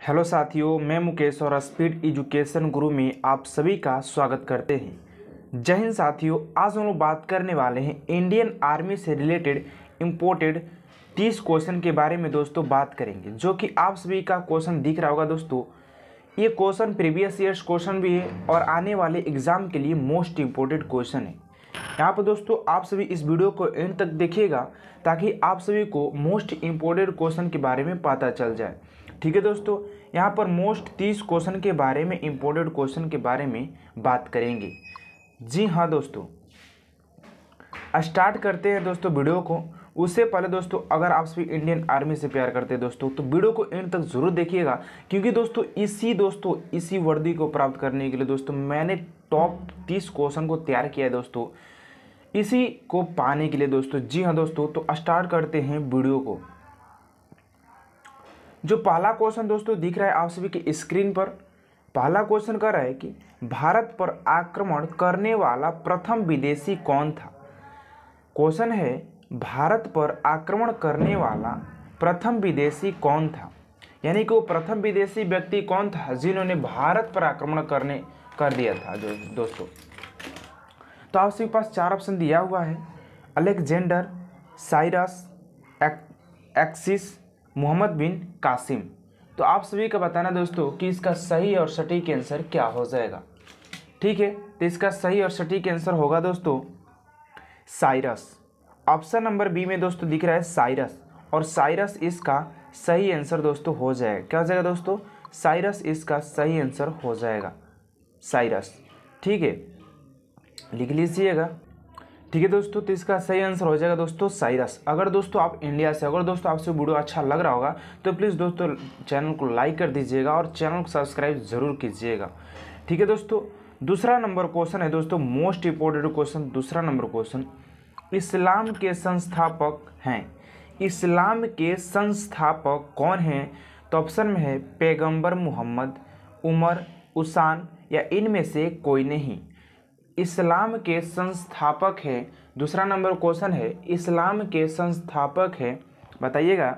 Hello साथियों, मैं मुकेश और स्पीड एजुकेशन गुरु में आप सभी का स्वागत करते हैं। जय हिंद साथियों। आज हम लोग बात करने वाले हैं इंडियन आर्मी से रिलेटेड इम्पोर्टेड 30 क्वेश्चन के बारे में दोस्तों बात करेंगे, जो कि आप सभी का क्वेश्चन दिख रहा होगा दोस्तों। ये क्वेश्चन प्रीवियस ईयर्स क्वेश्चन भी है और आने वाले एग्जाम के लिए मोस्ट इम्पोर्टेंट क्वेश्चन है। यहाँ पर दोस्तों आप सभी इस वीडियो को एंड तक देखिएगा ताकि आप सभी को मोस्ट इम्पोर्टेंट क्वेश्चन के बारे में पता चल जाए। ठीक है दोस्तों, यहाँ पर मोस्ट 30 क्वेश्चन के बारे में इम्पोर्टेंट क्वेश्चन के बारे में बात करेंगे। जी हाँ दोस्तों, स्टार्ट करते हैं दोस्तों वीडियो को। उससे पहले दोस्तों, अगर आप सभी इंडियन आर्मी से प्यार करते हैं दोस्तों तो वीडियो को एंड तक जरूर देखिएगा, क्योंकि दोस्तों इसी वर्दी को प्राप्त करने के लिए दोस्तों मैंने टॉप 30 क्वेश्चन को तैयार किया है दोस्तों, इसी को पाने के लिए दोस्तों। जी हाँ दोस्तों, तो स्टार्ट करते हैं वीडियो को। जो पहला क्वेश्चन दोस्तों दिख रहा है आप सभी की स्क्रीन पर, पहला क्वेश्चन कर रहा है कि भारत पर आक्रमण करने वाला प्रथम विदेशी कौन था। क्वेश्चन है भारत पर आक्रमण करने वाला प्रथम विदेशी कौन था, यानी कि वो प्रथम विदेशी व्यक्ति कौन था जिन्होंने भारत पर आक्रमण कर दिया था दोस्तों। तो आप सभी के पास 4 ऑप्शन दिया हुआ है, अलेक्जेंडर, साइरस, एक्सिस, मोहम्मद बिन कासिम। तो आप सभी का बताना दोस्तों कि इसका सही और सटीक आंसर क्या हो जाएगा। ठीक है, तो इसका सही और सटीक आंसर होगा दोस्तों साइरस। ऑप्शन नंबर बी में दोस्तों दिख रहा है साइरस, और साइरस इसका सही आंसर दोस्तों हो जाएगा। क्या हो जाएगा दोस्तों? साइरस इसका सही आंसर हो जाएगा, साइरस। ठीक है, लिख लीजिएगा। ठीक है दोस्तों, तो इसका सही आंसर हो जाएगा दोस्तों साइरस। अगर दोस्तों आप इंडिया से, अगर दोस्तों आपसे वीडियो अच्छा लग रहा होगा तो प्लीज़ दोस्तों चैनल को लाइक कर दीजिएगा और चैनल को सब्सक्राइब जरूर कीजिएगा। ठीक है दोस्तों, दूसरा नंबर क्वेश्चन है दोस्तों मोस्ट इंपोर्टेंट क्वेश्चन। दूसरा नंबर क्वेश्चन, इस्लाम के संस्थापक हैं। इस्लाम के संस्थापक कौन हैं? तो ऑप्शन में है पैगंबर मोहम्मद, उमर, उसान या इनमें से कोई नहीं। इस्लाम के संस्थापक है। दूसरा नंबर क्वेश्चन है इस्लाम के संस्थापक है, बताइएगा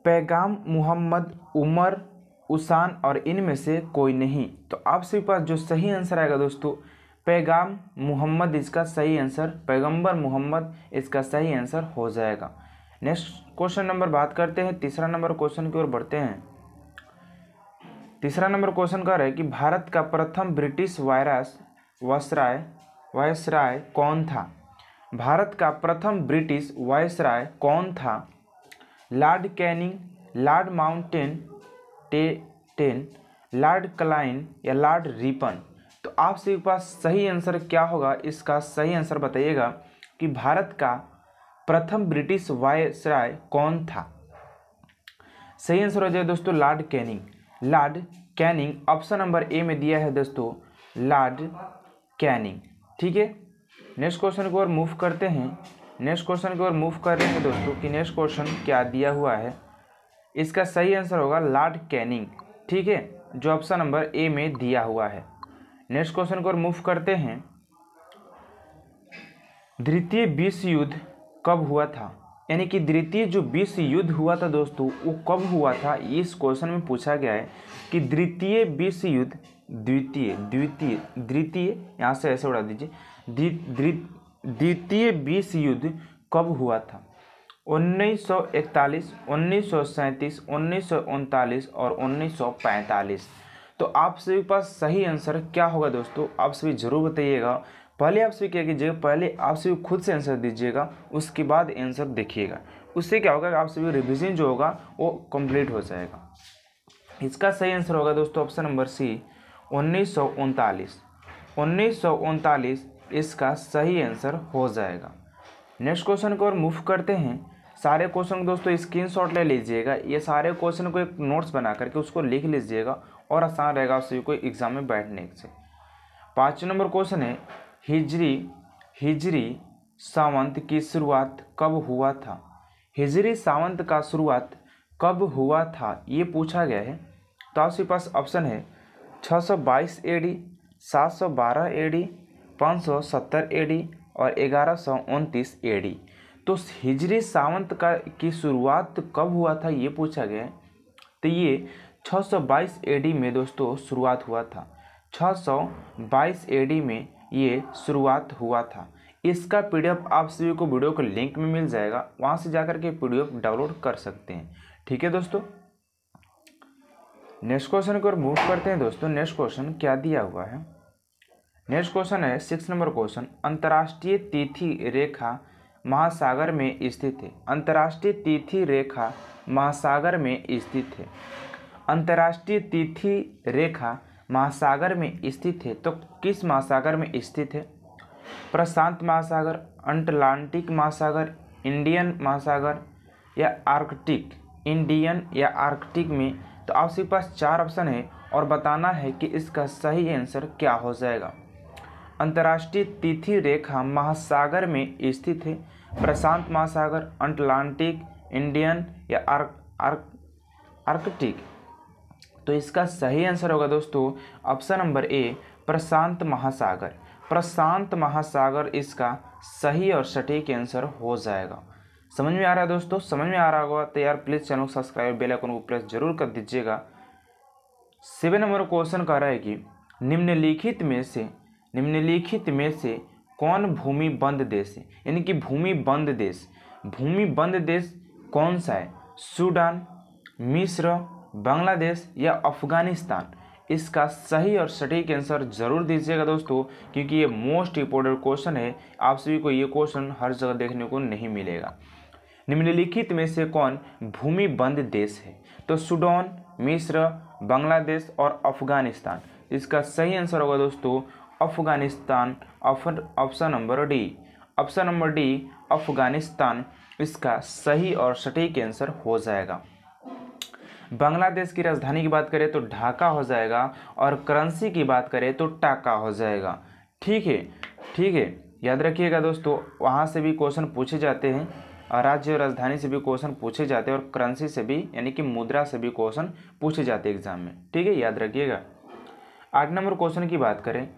पैगाम मोहम्मद, उमर, उसान और इनमें से कोई नहीं। तो आपके पास जो सही आंसर आएगा दोस्तों पैगाम मोहम्मद, इसका सही आंसर, पैगंबर मोहम्मद इसका सही आंसर हो जाएगा। नेक्स्ट क्वेश्चन नंबर बात करते हैं, तीसरा नंबर क्वेश्चन की ओर बढ़ते हैं। तीसरा नंबर क्वेश्चन कह रहा है कि भारत का प्रथम ब्रिटिश वायसराय कौन था। भारत का प्रथम ब्रिटिश वायसराय कौन था? Lord Canning, Lord Mountbatten, Lord Clive या लॉर्ड रिपन। तो आप सभी के पास सही आंसर क्या होगा? इसका सही आंसर बताइएगा कि भारत का प्रथम ब्रिटिश वायसराय कौन था। सही आंसर हो जाए दोस्तों Lord Canning. Lord Canning option number A में दिया है दोस्तों, लॉर्ड कैनिंग। ठीक है, नेक्स्ट क्वेश्चन की ओर मूव करते हैं। नेक्स्ट क्वेश्चन की ओर मूव कर रहे हैं दोस्तों कि नेक्स्ट क्वेश्चन क्या दिया हुआ है। इसका सही आंसर होगा लॉर्ड कैनिंग। ठीक है, जो ऑप्शन नंबर ए में दिया हुआ है। नेक्स्ट क्वेश्चन की ओर मूव करते हैं। द्वितीय विश्व युद्ध कब हुआ था, यानी कि द्वितीय जो विश्व युद्ध हुआ था दोस्तों वो कब हुआ था, इस क्वेश्चन में पूछा गया है कि द्वितीय विश्व युद्ध, द्वितीय यहाँ से ऐसे उड़ा दीजिए, द्वितीय विश्व युद्ध कब हुआ था? 1941, 1937, 1939 और 1945। तो आप सभी के पास सही आंसर क्या होगा दोस्तों? आप सभी जरूर बताइएगा। पहले आप सभी क्या कीजिएगा, पहले आप सभी खुद से आंसर दीजिएगा, उसके बाद आंसर देखिएगा। उससे क्या होगा कि आप सभी रिवीजन जो होगा वो कंप्लीट हो जाएगा। इसका सही आंसर होगा दोस्तों ऑप्शन नंबर सी, 1939। 1939 इसका सही आंसर हो जाएगा। नेक्स्ट क्वेश्चन को और मूव करते हैं। सारे क्वेश्चन दोस्तों स्क्रीनशॉट ले लीजिएगा, ये सारे क्वेश्चन को एक नोट्स बना करके उसको लिख लीजिएगा और आसान रहेगा आप सभी को एग्जाम में बैठने से। 5 नंबर क्वेश्चन है हिजरी सावंत की शुरुआत कब हुआ था। हिजरी सावंत का शुरुआत कब हुआ था ये पूछा गया है। तो आपके पास ऑप्शन है 622 AD, 712 AD, 570 AD और 1129 AD। तो हिजरी सावंत की शुरुआत कब हुआ था ये पूछा गया है। तो ये 622 एडी में दोस्तों शुरुआत हुआ था। 622 एडी में ये शुरुआत हुआ था। इसका पीडीएफ आप सभी को वीडियो के लिंक में मिल जाएगा, वहाँ से जाकर के पीडीएफ डाउनलोड कर सकते हैं। ठीक है दोस्तों, नेक्स्ट क्वेश्चन की ओर मूव करते हैं दोस्तों। नेक्स्ट क्वेश्चन क्या दिया हुआ है? नेक्स्ट क्वेश्चन है 6 नंबर क्वेश्चन। अंतर्राष्ट्रीय तिथि रेखा महासागर में स्थित है। अंतर्राष्ट्रीय तिथि रेखा महासागर में स्थित है। अंतर्राष्ट्रीय तिथि रेखा महासागर में स्थित है तो किस महासागर में स्थित है? प्रशांत महासागर, अटलांटिक महासागर, इंडियन महासागर या आर्कटिक? इंडियन या आर्कटिक में। तो आपके पास 4 ऑप्शन है और बताना है कि इसका सही आंसर क्या हो जाएगा। अंतर्राष्ट्रीय तिथि रेखा महासागर में स्थित है। प्रशांत महासागर, अटलांटिक, इंडियन या आर्कटिक। तो इसका सही आंसर होगा दोस्तों ऑप्शन नंबर ए, प्रशांत महासागर। प्रशांत महासागर इसका सही और सटीक आंसर हो जाएगा। समझ में आ रहा है दोस्तों? समझ में आ रहा होगा तो यार प्लीज़ चैनल को सब्सक्राइब, बेल आइकन को प्रेस जरूर कर दीजिएगा। 7 नंबर क्वेश्चन कह रहा है कि निम्नलिखित में से कौन भूमि बंद देश है? यानी कि भूमि बंद देश कौन सा है? सूडान, मिस्र, बांग्लादेश या अफगानिस्तान? इसका सही और सटीक आंसर जरूर दीजिएगा दोस्तों, क्योंकि ये मोस्ट इंपॉर्टेंट क्वेश्चन है। आप सभी को ये क्वेश्चन हर जगह देखने को नहीं मिलेगा। निम्नलिखित में से कौन भूमि बंद देश है? तो सूडान, मिस्र, बांग्लादेश और अफगानिस्तान। इसका सही आंसर होगा दोस्तों Afghanistan. Option number D, option number D Afghanistan इसका सही और सटीक आंसर हो जाएगा। बांग्लादेश की राजधानी की बात करें तो ढाका हो जाएगा और करेंसी की बात करें तो टाका हो जाएगा। ठीक है, याद रखिएगा दोस्तों, वहाँ से भी क्वेश्चन पूछे जाते हैं और राज्य और राजधानी से भी क्वेश्चन पूछे जाते हैं और करेंसी से भी यानी कि मुद्रा से भी क्वेश्चन पूछे जाते हैं एग्जाम में। ठीक है, याद रखिएगा। 8 नंबर क्वेश्चन की बात करें,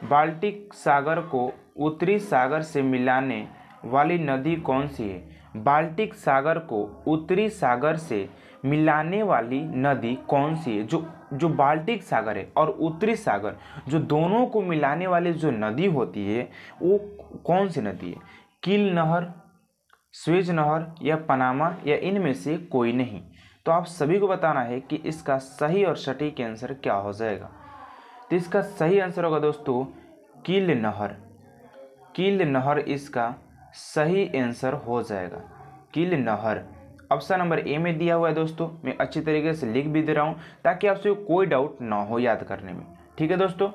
बाल्टिक सागर को उत्तरी सागर से मिलाने वाली नदी कौन सी है? बाल्टिक सागर को उत्तरी सागर से मिलाने वाली नदी कौन सी है? जो बाल्टिक सागर है और उत्तरी सागर, जो दोनों को मिलाने वाली जो नदी होती है वो कौन सी नदी है? कील नहर, स्वेज नहर या पनामा या इनमें से कोई नहीं? तो आप सभी को बताना है कि इसका सही और सटीक आंसर क्या हो जाएगा। तो इसका सही आंसर होगा दोस्तों कील नहर। कील नहर इसका सही आंसर हो जाएगा, कील नहर। ऑप्शन नंबर ए में दिया हुआ है दोस्तों, मैं अच्छी तरीके से लिख भी दे रहा हूँ ताकि आपसे कोई डाउट ना हो याद करने में। ठीक है दोस्तों,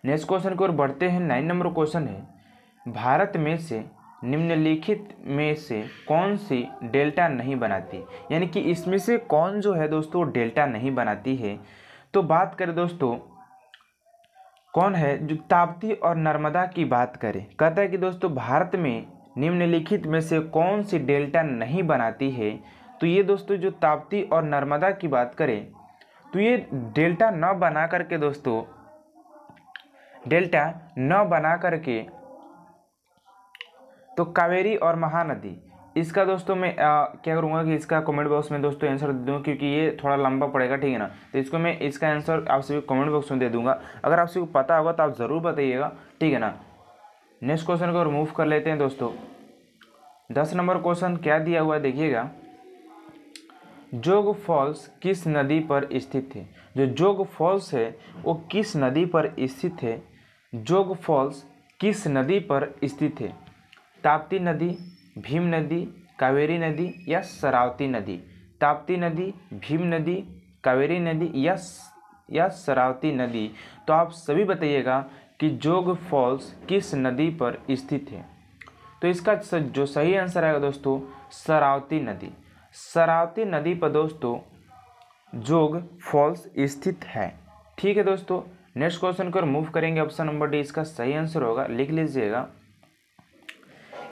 नेक्स्ट क्वेश्चन की ओर बढ़ते हैं। 9 नंबर क्वेश्चन है, भारत में से निम्नलिखित में से कौन सी डेल्टा नहीं बनाती? यानी कि इसमें से कौन जो है दोस्तों डेल्टा नहीं बनाती है? तो बात करें दोस्तों कौन है जो ताप्ती और नर्मदा की बात करें, कहता है कि दोस्तों भारत में निम्नलिखित में से कौन सी डेल्टा नहीं बनाती है? तो ये दोस्तों जो ताप्ती और नर्मदा की बात करें तो ये डेल्टा न बना करके दोस्तों, डेल्टा न बना करके तो कावेरी और महानदी। इसका दोस्तों मैं क्या करूँगा कि इसका कमेंट बॉक्स में दोस्तों आंसर दे दूँ, क्योंकि ये थोड़ा लंबा पड़ेगा। ठीक है ना, तो इसको मैं इसका आंसर आप सभी कमेंट बॉक्स में दे दूंगा। अगर आप सभी को पता होगा तो आप ज़रूर बताइएगा। ठीक है ना, नेक्स्ट क्वेश्चन को मूव कर लेते हैं दोस्तों। 10 नंबर क्वेश्चन क्या दिया हुआ है देखिएगा, जोग फॉल्स किस नदी पर स्थित है? जो जोग फॉल्स है वो किस नदी पर स्थित है? जोग फॉल्स किस नदी पर स्थित है? ताप्ती नदी, भीम नदी, कावेरी नदी या शरावती नदी? ताप्ती नदी, भीम नदी, कावेरी नदी या शरावती नदी? तो आप सभी बताइएगा कि जोग फॉल्स किस नदी पर स्थित है। तो इसका जो सही आंसर आएगा दोस्तों शरावती नदी। शरावती नदी पर दोस्तों जोग फॉल्स स्थित है। ठीक है दोस्तों, नेक्स्ट क्वेश्चन को मूव करेंगे। ऑप्शन नंबर डी इसका सही आंसर होगा, लिख लीजिएगा।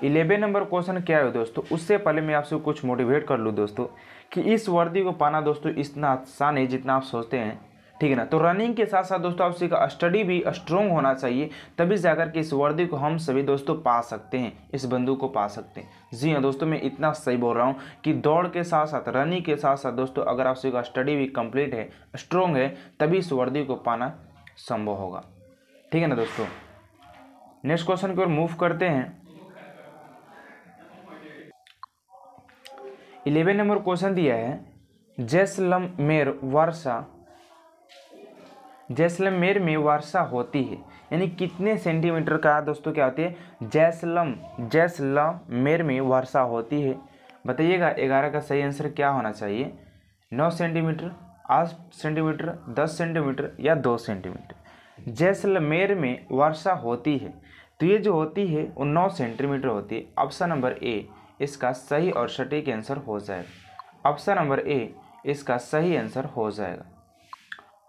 11 नंबर क्वेश्चन क्या है दोस्तों, उससे पहले मैं आपसे कुछ मोटिवेट कर लूँ दोस्तों कि इस वर्दी को पाना दोस्तों इतना आसान है जितना आप सोचते हैं। ठीक है ना। तो रनिंग के साथ साथ दोस्तों आप सभी का स्टडी भी स्ट्रॉन्ग होना चाहिए, तभी जाकर के इस वर्दी को हम सभी दोस्तों पा सकते हैं, इस बंदूक को पा सकते हैं। जी हाँ दोस्तों, मैं इतना सही बोल रहा हूँ कि दौड़ के साथ साथ रनिंग के साथ साथ दोस्तों अगर आप सभी का स्टडी भी कंप्लीट है, स्ट्रॉन्ग है, तभी इस वर्दी को पाना संभव होगा। ठीक है ना दोस्तों। नेक्स्ट क्वेश्चन की ओर मूव करते हैं। 11 नंबर क्वेश्चन दिया है, जैसलमेर में वर्षा होती है, यानी कितने सेंटीमीटर का दोस्तों क्या होती है, जैसलमेर में वर्षा होती है। बताइएगा 11 का सही आंसर क्या होना चाहिए, 9 सेंटीमीटर, 8 सेंटीमीटर, 10 सेंटीमीटर या 2 सेंटीमीटर। जैसलमेर में वर्षा होती है, तो ये जो होती है वो 9 सेंटीमीटर होती है। ऑप्शन नंबर ए इसका सही और सटीक आंसर हो जाएगा। ऑप्शन नंबर ए इसका सही आंसर हो जाएगा।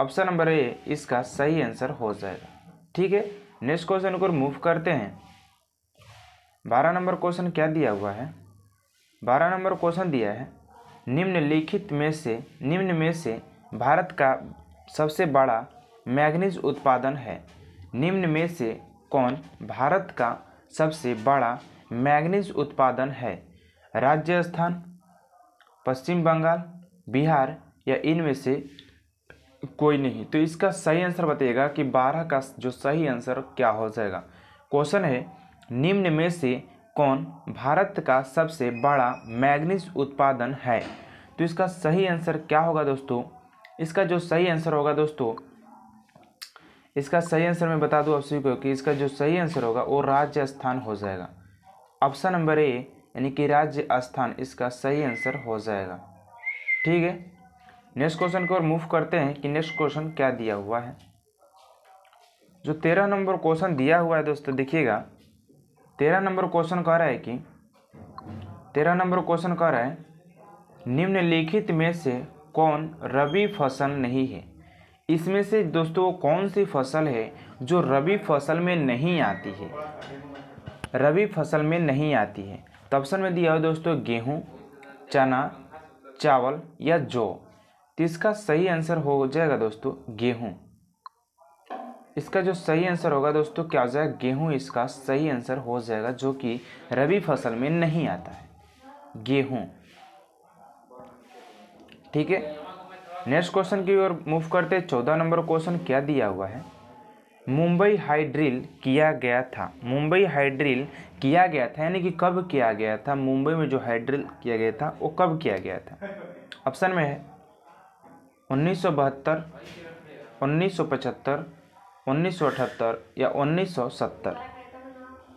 ऑप्शन नंबर ए इसका सही आंसर हो जाएगा। ठीक है, नेक्स्ट क्वेश्चन को मूव करते हैं। 12 नंबर क्वेश्चन क्या दिया हुआ है, 12 नंबर क्वेश्चन दिया है, निम्न में से भारत का सबसे बड़ा मैग्नीज उत्पादन है। निम्न में से कौन भारत का सबसे बड़ा मैग्नीज उत्पादन है। राजस्थान, पश्चिम बंगाल, बिहार या इनमें से कोई नहीं। तो इसका सही आंसर बताइएगा कि 12 का जो सही आंसर क्या हो जाएगा। क्वेश्चन है, निम्न में से कौन भारत का सबसे बड़ा मैग्नीज उत्पादन है। तो इसका सही आंसर क्या होगा दोस्तों, इसका जो सही आंसर होगा दोस्तों, इसका सही आंसर मैं बता दूं आप सभी को कि इसका जो सही आंसर होगा वो राजस्थान हो जाएगा। ऑप्शन नंबर ए यानी कि राजस्थान इसका सही आंसर हो जाएगा। ठीक है, नेक्स्ट क्वेश्चन की ओर मूव करते हैं कि नेक्स्ट क्वेश्चन क्या दिया हुआ है। जो 13 नंबर क्वेश्चन दिया हुआ है दोस्तों, देखिएगा 13 नंबर क्वेश्चन कह रहा है कि 13 नंबर क्वेश्चन कह रहा है, निम्नलिखित में से कौन रबी फसल नहीं है। इसमें से दोस्तों कौन सी फसल है जो रबी फसल में नहीं आती है, रबी फसल में नहीं आती है। तो ऑप्शन में दिया है दोस्तों गेहूं, चना, चावल या जौ। तो इसका सही आंसर हो जाएगा दोस्तों गेहूं। इसका जो सही आंसर होगा दोस्तों क्या हो जाएगा, गेहूं इसका सही आंसर हो जाएगा, जो कि रबी फसल में नहीं आता है, गेहूं। ठीक है, नेक्स्ट क्वेश्चन की ओर मूव करते हैं। 14 नंबर क्वेश्चन क्या दिया हुआ है, मुंबई हाई ड्रिल किया गया था। मुंबई हाई ड्रिल किया गया था यानी कि कब किया गया था, मुंबई में जो हाई ड्रिल किया गया था वो कब किया गया था। ऑप्शन में है 1972, 1975, 1978 या 1970।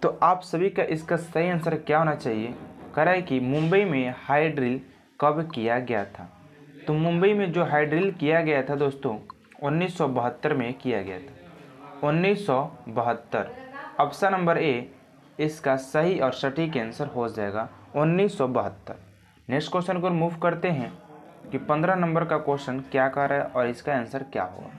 तो आप सभी का इसका सही आंसर क्या होना चाहिए, कह रहा है कि मुंबई में हाई ड्रिल कब किया गया था। तो मुंबई में जो हाई ड्रिल किया गया था दोस्तों 1972 में किया गया था, 1972। ऑप्शन नंबर ए इसका सही और सटीक आंसर हो जाएगा 1972। नेक्स्ट क्वेश्चन को मूव करते हैं कि 15 नंबर का क्वेश्चन क्या कह रहा है और इसका आंसर क्या होगा।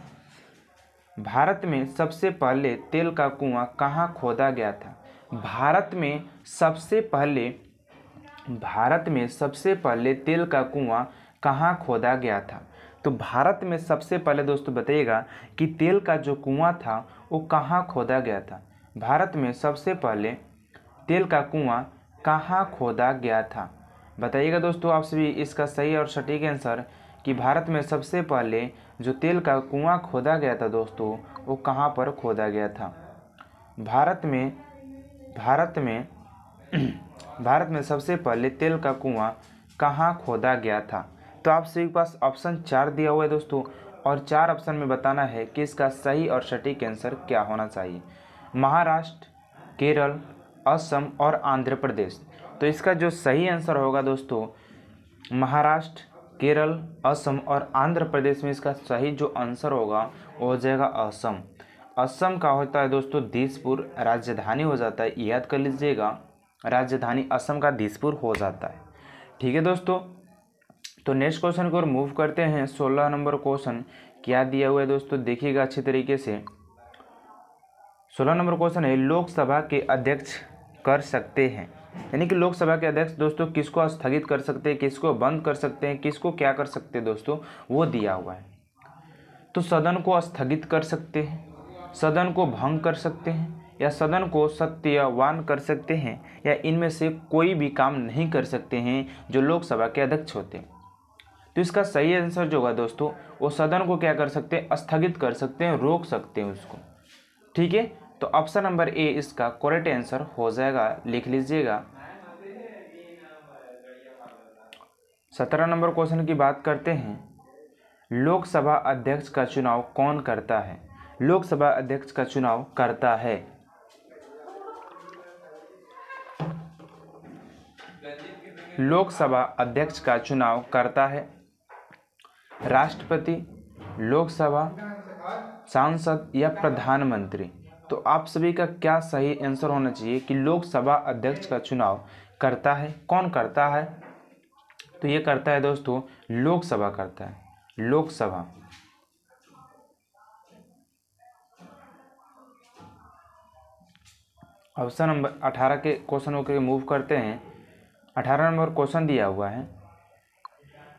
भारत में सबसे पहले तेल का कुआं कहाँ खोदा गया था। भारत में सबसे पहले तेल का कुआं कहाँ खोदा गया था। तो भारत में सबसे पहले दोस्तों बताइएगा कि तेल का जो कुआं था वो कहाँ खोदा गया था। भारत में सबसे पहले तेल का कुआं कहाँ खोदा गया था, बताइएगा दोस्तों आप सभी इसका सही और सटीक आंसर कि भारत में सबसे पहले जो तेल का कुआं खोदा गया था दोस्तों वो कहाँ पर खोदा गया था। भारत में सबसे पहले तेल का कुआं कहाँ खोदा गया था। तो आप सभी के पास ऑप्शन 4 दिया हुआ है दोस्तों, और 4 ऑप्शन में बताना है कि इसका सही और सटीक आंसर क्या होना चाहिए। महाराष्ट्र, केरल, असम और आंध्र प्रदेश। तो इसका जो सही आंसर होगा दोस्तों महाराष्ट्र, केरल, असम और आंध्र प्रदेश में इसका सही जो आंसर होगा वो हो जाएगा असम। असम का होता है दोस्तों दिसपुर, राजधानी हो जाता है, याद कर लीजिएगा, राजधानी असम का दिसपुर हो जाता है। ठीक है दोस्तों, तो नेक्स्ट क्वेश्चन को मूव करते हैं। 16 नंबर क्वेश्चन क्या दिया हुआ है दोस्तों, देखिएगा अच्छी तरीके से। 16 नंबर क्वेश्चन है, लोकसभा के अध्यक्ष कर सकते हैं, यानी कि लोकसभा के अध्यक्ष दोस्तों किसको स्थगित कर सकते हैं, किसको बंद कर सकते हैं, किसको क्या कर सकते हैं दोस्तों, वो दिया हुआ है। तो सदन को स्थगित कर सकते हैं, सदन को भंग कर सकते हैं, या सदन को सत्यवान कर सकते हैं, या इनमें से कोई भी काम नहीं कर सकते हैं जो लोकसभा के अध्यक्ष होते हैं। तो इसका सही आंसर जो होगा दोस्तों, वो सदन को क्या कर सकते हैं, स्थगित कर सकते हैं, रोक सकते हैं उसको। ठीक है, तो ऑप्शन नंबर ए इसका करेक्ट आंसर हो जाएगा, लिख लीजिएगा। 17 नंबर क्वेश्चन की बात करते हैं। लोकसभा अध्यक्ष का चुनाव कौन करता है? लोकसभा अध्यक्ष का चुनाव करता है लोकसभा अध्यक्ष का चुनाव करता है राष्ट्रपति, लोकसभा सांसद या प्रधानमंत्री। तो आप सभी का क्या सही आंसर होना चाहिए कि लोकसभा अध्यक्ष का चुनाव करता है, कौन करता है? तो ये करता है दोस्तों, लोकसभा करता है, लोकसभा। ऑप्शन नंबर 18 के क्वेश्चनों के मूव करते हैं। 18 नंबर क्वेश्चन दिया हुआ है,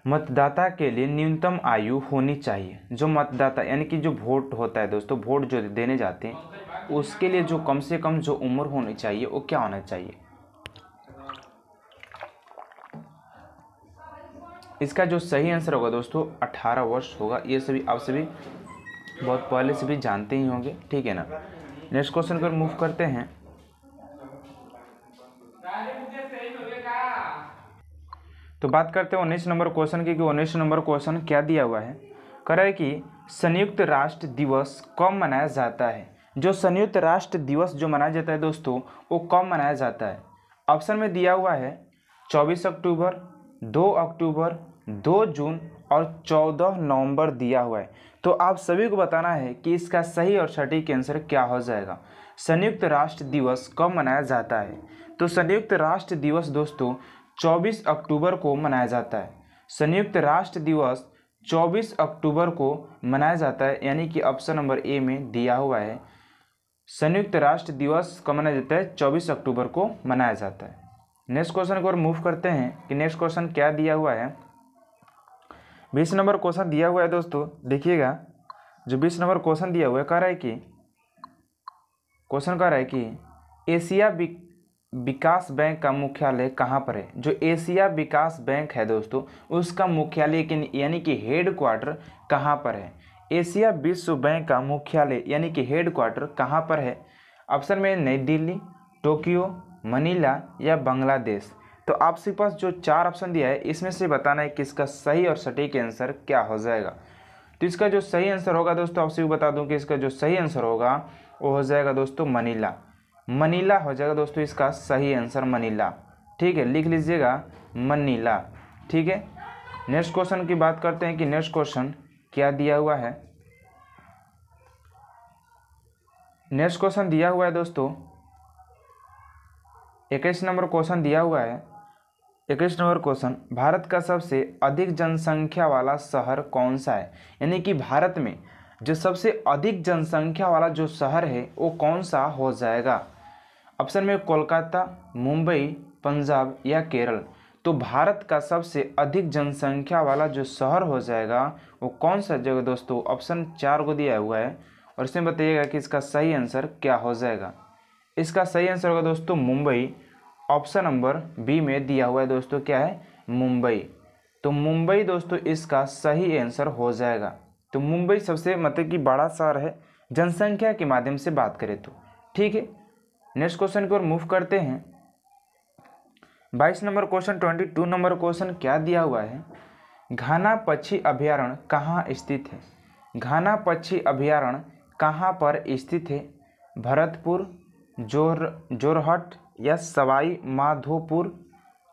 मतदाता के लिए न्यूनतम आयु होनी चाहिए। जो मतदाता यानी कि जो वोट होता है दोस्तों, वोट जो देने जाते हैं उसके लिए जो कम से कम जो उम्र होनी चाहिए वो क्या होना चाहिए? इसका जो सही आंसर होगा दोस्तों 18 वर्ष होगा। ये सभी आप सभी बहुत पहले से भी जानते ही होंगे, ठीक है ना। नेक्स्ट क्वेश्चन पर मूव करते हैं। तो बात करते हैं 19 नंबर क्वेश्चन की कि 19 नंबर क्वेश्चन क्या दिया हुआ है। कह रहा है कि संयुक्त राष्ट्र दिवस कब मनाया जाता है? जो संयुक्त राष्ट्र दिवस जो मनाया जाता है दोस्तों, वो कब मनाया जाता है? ऑप्शन में दिया हुआ है 24 अक्टूबर, 2 अक्टूबर, 2 जून और 14 नवंबर दिया हुआ है। तो आप सभी को बताना है कि इसका सही और सटीक आंसर क्या हो जाएगा। संयुक्त राष्ट्र दिवस कब मनाया जाता है? तो संयुक्त राष्ट्र दिवस दोस्तों 24 अक्टूबर को मनाया जाता है। संयुक्त राष्ट्र दिवस 24 अक्टूबर को मनाया जाता है, यानी कि ऑप्शन नंबर ए में दिया हुआ है संयुक्त राष्ट्र दिवस कब मनाया जाता है? 24 अक्टूबर को मनाया जाता है। नेक्स्ट क्वेश्चन को और मूव करते हैं कि नेक्स्ट क्वेश्चन क्या दिया हुआ है। 20 नंबर क्वेश्चन दिया हुआ है दोस्तों, देखिएगा। जो 20 नंबर क्वेश्चन दिया हुआ है, कह रहा है कि क्वेश्चन कह रहा है कि एशिया विकास बैंक का मुख्यालय कहाँ पर है? जो एशिया विकास बैंक है दोस्तों, उसका मुख्यालय यानी कि हेड क्वार्टर कहाँ पर है? एशिया विश्व बैंक का मुख्यालय यानी कि हेड क्वार्टर कहाँ पर है? ऑप्शन में नई दिल्ली, टोक्यो, मनीला या बांग्लादेश। तो आपके पास जो 4 ऑप्शन दिया है, इसमें से बताना है कि इसका सही और सटीक आंसर क्या हो जाएगा। तो इसका जो सही आंसर होगा दोस्तों, आपसे बता दूं कि इसका जो सही आंसर होगा वो हो जाएगा दोस्तों मनीला। मनीला हो जाएगा दोस्तों इसका सही आंसर, मनीला। ठीक है, लिख लीजिएगा मनीला। ठीक है, नेक्स्ट क्वेश्चन की बात करते हैं कि नेक्स्ट क्वेश्चन क्या दिया हुआ है। नेक्स्ट क्वेश्चन दिया हुआ है दोस्तों 21 नंबर क्वेश्चन दिया हुआ है। 21 नंबर क्वेश्चन, भारत का सबसे अधिक जनसंख्या वाला शहर कौन सा है? यानी कि भारत में जो सबसे अधिक जनसंख्या वाला जो शहर है वो कौन सा हो जाएगा? ऑप्शन में कोलकाता, मुंबई, पंजाब या केरल। तो भारत का सबसे अधिक जनसंख्या वाला जो शहर हो जाएगा वो कौन सा जगह दोस्तों? ऑप्शन 4 को दिया हुआ है और इसमें बताइएगा कि इसका सही आंसर क्या हो जाएगा। इसका सही आंसर होगा दोस्तों मुंबई। ऑप्शन नंबर बी में दिया हुआ है दोस्तों, क्या है? मुंबई। तो मुंबई दोस्तों इसका सही आंसर हो जाएगा। तो मुंबई सबसे मतलब कि बड़ा शहर है जनसंख्या के माध्यम से बात करें तो। ठीक है, नेक्स्ट क्वेश्चन की ओर मूव करते हैं। 22 नंबर क्वेश्चन 22 नंबर क्वेश्चन क्या दिया हुआ है। घाना पक्षी अभयारण्य कहाँ स्थित है? घाना पक्षी अभयारण्य कहाँ पर स्थित है? भरतपुर, जोरहट या सवाई माधोपुर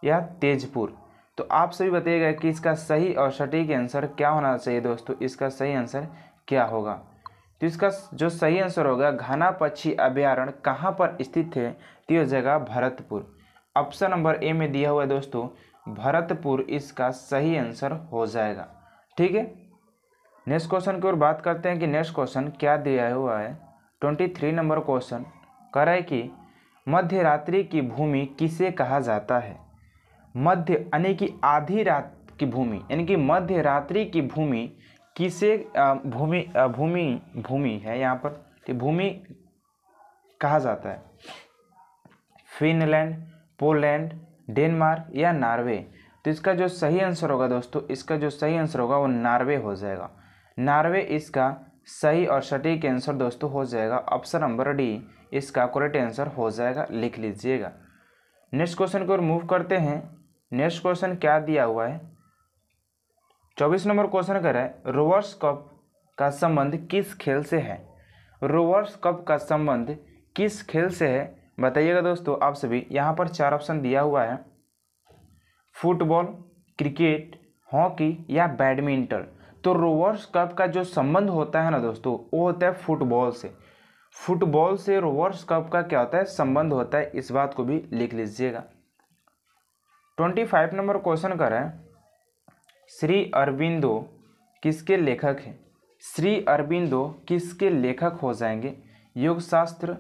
या तेजपुर। तो आप सभी बताइएगा कि इसका सही और सटीक आंसर क्या होना चाहिए दोस्तों। इसका सही आंसर क्या होगा? तो इसका जो सही आंसर होगा, घाना पक्षी अभयारण्य कहाँ पर स्थित है? तो यह जगह भरतपुर। ऑप्शन नंबर ए में दिया हुआ है दोस्तों भरतपुर, इसका सही आंसर हो जाएगा। ठीक है, नेक्स्ट क्वेश्चन की ओर बात करते हैं कि नेक्स्ट क्वेश्चन क्या दिया हुआ है। 23 नंबर क्वेश्चन कह रहा है कि मध्य रात्रि की भूमि किसे कहा जाता है? मध्य यानी कि आधी रात की भूमि यानी कि मध्य रात्रि की भूमि किसे भूमि है यहाँ पर, ठीक, भूमि कहा जाता है? फिनलैंड, पोलैंड, डेनमार्क या नॉर्वे? तो इसका जो सही आंसर होगा दोस्तों, इसका जो सही आंसर होगा वो नॉर्वे हो जाएगा। नॉर्वे इसका सही और सटीक आंसर दोस्तों हो जाएगा। ऑप्शन नंबर डी इसका करेक्ट आंसर हो जाएगा, लिख लीजिएगा। नेक्स्ट क्वेश्चन को मूव करते हैं। नेक्स्ट क्वेश्चन क्या दिया हुआ है? 24 नंबर क्वेश्चन कह रहा है रोवर्स कप का संबंध किस खेल से है? रोवर्स कप का संबंध किस खेल से है बताइएगा दोस्तों आप सभी। यहाँ पर 4 ऑप्शन दिया हुआ है, फुटबॉल, क्रिकेट, हॉकी या बैडमिंटन। तो रोवर्स कप का जो संबंध होता है ना दोस्तों, वो होता है फुटबॉल से। फुटबॉल से रोवर्स कप का क्या होता है? संबंध होता है। इस बात को भी लिख लीजिएगा। 25 नंबर क्वेश्चन कर रहे हैं श्री अरबिंदो किसके लेखक हैं? श्री अरबिंदो किसके लेखक हो जाएंगे? योग शास्त्र,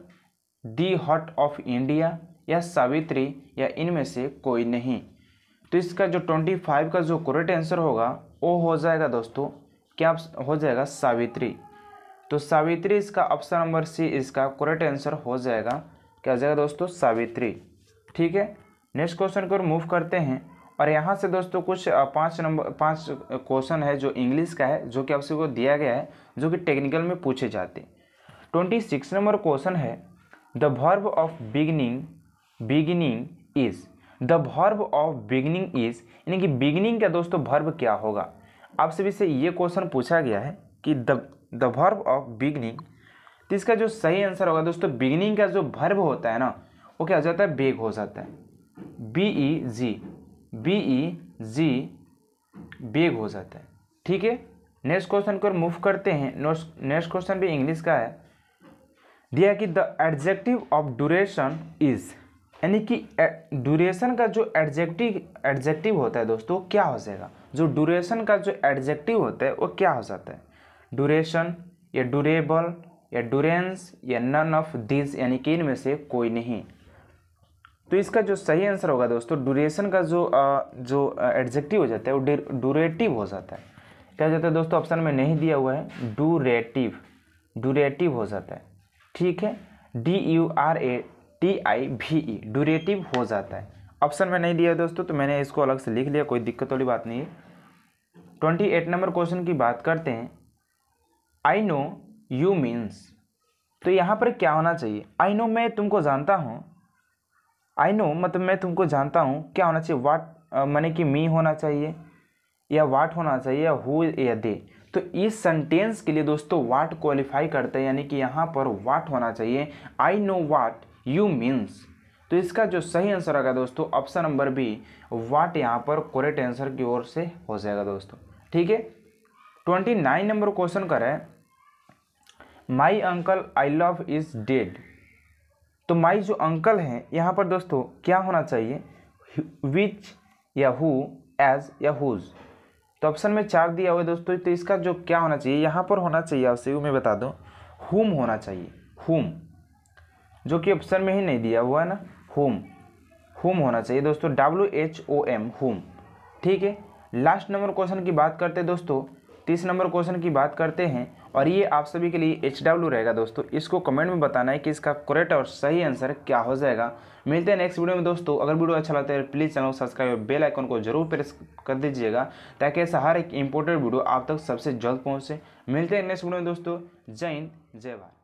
दी हार्ट ऑफ इंडिया या सावित्री या इनमें से कोई नहीं? तो इसका जो 25 का जो करेक्ट आंसर होगा वो हो जाएगा दोस्तों, क्या हो जाएगा? सावित्री। तो सावित्री इसका ऑप्शन नंबर सी इसका करेक्ट आंसर हो जाएगा। क्या हो जाएगा दोस्तों? सावित्री। ठीक है, नेक्स्ट क्वेश्चन को मूव करते हैं। और यहाँ से दोस्तों कुछ 5 क्वेश्चन है जो इंग्लिश का है, जो कि आप सबको दिया गया है, जो कि टेक्निकल में पूछे जाते हैं। 26 नंबर क्वेश्चन है the verb of beginning is. The verb of beginning is, यानी कि बिगिनिंग का दोस्तों वर्ब क्या होगा? आप सभी से ये क्वेश्चन पूछा गया है कि द वर्ब ऑफ बिगिनिंग। तो इसका जो सही आंसर होगा दोस्तों, बिगिनिंग का जो वर्ब होता है ना, वो क्या हो जाता है? बेग हो जाता है। BEG बेग हो जाता है। ठीक है, नेक्स्ट क्वेश्चन को मूव करते हैं। नेक्स्ट क्वेश्चन भी इंग्लिश का है। दिया कि the adjective of duration is, यानी कि ड्यूरेशन का जो एडजेक्टिव होता है दोस्तों क्या हो जाएगा? जो ड्यूरेशन का जो एडजेक्टिव होता है वो क्या हो जाता है? ड्यूरेशन या ड्यूरेबल या ड्यूरेंस या नन ऑफ दिस, यानी कि इनमें से कोई नहीं? तो इसका जो सही आंसर होगा दोस्तों, ड्यूरेशन का जो एडजेक्टिव हो जाता है वो ड्यूरेटिव हो जाता है। क्या हो जाता है दोस्तों? ऑप्शन में नहीं दिया हुआ है, ड्यूरेटिव हो जाता है। ठीक है, DURATIVE ड्यूरेटिव हो जाता है। ऑप्शन में नहीं दिया है दोस्तों, तो मैंने इसको अलग से लिख लिया, कोई दिक्कत वाली बात नहीं है। 28 नंबर क्वेश्चन की बात करते हैं। आई नो यू मीन्स, तो यहाँ पर क्या होना चाहिए? आई नो मैं तुमको जानता हूँ, आई नो मतलब मैं तुमको जानता हूँ, क्या होना चाहिए? वाट माने कि मी होना चाहिए या वाट होना चाहिए या हु या दे? तो इस सेंटेंस के लिए दोस्तों वाट क्वालिफाई करते हैं, यानी कि यहाँ पर वाट होना चाहिए। I know what you means. तो इसका जो सही आंसर होगा दोस्तों ऑप्शन नंबर बी, वाट यहाँ पर करेक्ट आंसर की ओर से हो जाएगा दोस्तों। ठीक है, 29 नंबर क्वेश्चन कर रहे हैं my uncle I love is dead. तो माई जो अंकल हैं यहाँ पर दोस्तों क्या होना चाहिए? विच या हु, एज या हुज? तो ऑप्शन में 4 दिया हुआ है दोस्तों, तो इसका जो क्या होना चाहिए यहाँ पर होना चाहिए आपसे मैं बता दूं, हुम होना चाहिए। हुम, जो कि ऑप्शन में ही नहीं दिया हुआ है ना, हुम होना चाहिए दोस्तों, WHOM, हुम। ठीक है, लास्ट नंबर क्वेश्चन की बात करते हैं दोस्तों, 30 नंबर क्वेश्चन की बात करते हैं, और ये आप सभी के लिए HW रहेगा दोस्तों। इसको कमेंट में बताना है कि इसका करेक्ट और सही आंसर क्या हो जाएगा। मिलते हैं नेक्स्ट वीडियो में दोस्तों। अगर वीडियो अच्छा लगता है प्लीज़ चैनल को सब्सक्राइब और बेल आइकन को जरूर प्रेस कर दीजिएगा, ताकि ऐसा हर एक इंपॉर्टेंट वीडियो आप तक सबसे जल्द पहुँचे। मिलते हैं नेक्स्ट वीडियो में दोस्तों। जय हिंद, जय भारत।